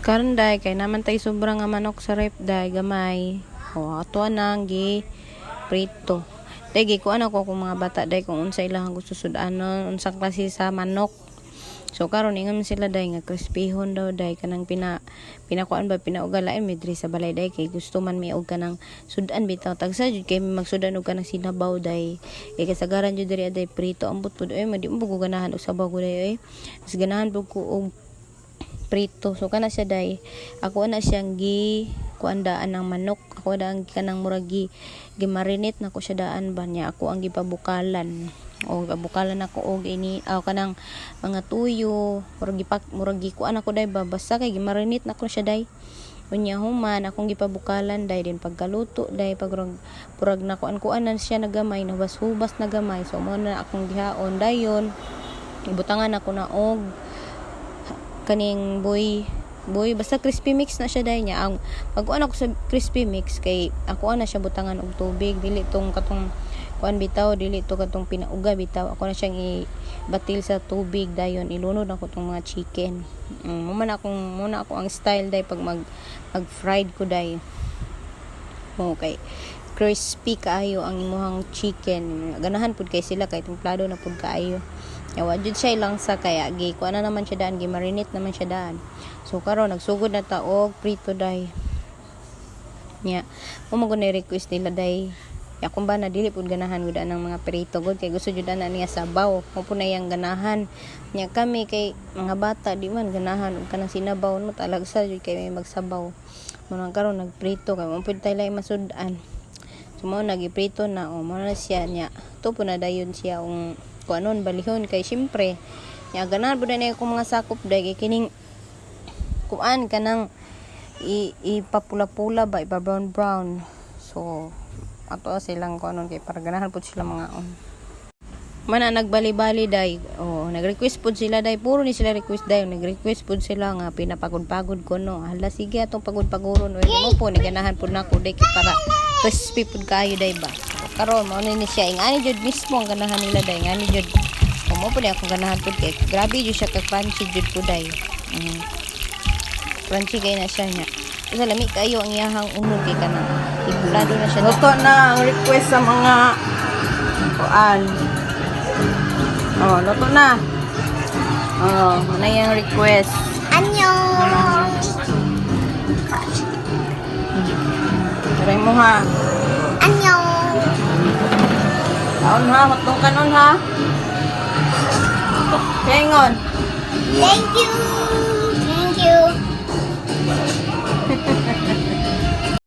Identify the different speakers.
Speaker 1: Karon day kay naman tay sobrang nga manok sa rep day gamay. O ato nang gi prito. Day gi kuan ako kung mga bata day kung unsa ilang gusto sudanon, unsang klase sa manok. So karon ingon sila day nga crispyhon daw day kanang pinakuan ba pinaugalain midri sa balay day kay gusto man mi og kanang sudan bitaw tagsa jud kay magsudan og kanang sinabaw day kay kasagaran jud diri day prito ambot pud madi mo ko ganahan og sabaw ko day mas ganahan pud ko og prito. So kana siya day ako na siyang gi kuandaan ng manok, ako daan kanang muragi gimarinate na ko siya daan ba niya ako ang gipabukalan o pabukalan ako og ini kanang mga tuyo muragi kuan ako day ba basta kay gimarinate na ko siya day unya human akong gipabukalan day din pagkaluto day purag na kuan siya nagamay nahubas-hubas na gamay so mo na akong gihaon dayon ibutangan ako na og kaning boy basta crispy mix na siya day niya ang pag-uan ako sa crispy mix kay ako na siya butangan og tubig dili tong katong kuan bitaw dili to katong pinauga bitaw ako na siyang ibatil sa tubig dayon ilunod ako tong mga chicken muna ako ang style day pag mag fried ko day okay crispy kaayo ang imuhang chicken ganahan pud kay sila kay templado na pud kaayo yawa jud siya lang sa kaya gi kuan na naman siya daan gi marinate naman siya daan so karon nagsugod na ta og prito day nya mo na request nila day ya kung ba na dili pud ganahan gud ng mga prito gud kay gusto jud na niya sabaw mo po na yang ganahan nya kami kay mga bata di man ganahan og kanang sinabaw no talagsa jud kay may magsabaw mo nang karon nagprito kay mo pud tay lay masudan so mo nagiprito na o mo na siya nya to po na dayon siya ang kuanon balihon kay syempre nya ganahan pud na ko mga sakop day kay kining kuan kanang ipapula-pula ba ipa brown so ato silang kuanon kay para ganahan pud sila mga mana nagbali-bali day nag-request pud sila day puro ni sila request day nag-request pud sila nga pinapagod-pagod ko no hala sige atong pagod-pagoron oy mo po ni ganahan pud nako day kay para crispy pud kayo day ba karon mo ni siya ingani jud mismo ang ganahan nila day ngani jud mo po ni ako ganahan pud kay grabe jud siya kay crunchy jud pud day crunchy kay na siya nya sa lami kayo ang iyahang unog kay kanang ikulado na siya
Speaker 2: luto na ang request sa mga kuan luto na na yung request
Speaker 3: Annyeong.
Speaker 2: try mo ha
Speaker 3: Annyeong.
Speaker 2: kaon ha matong kanon ha pengon
Speaker 3: Thank you.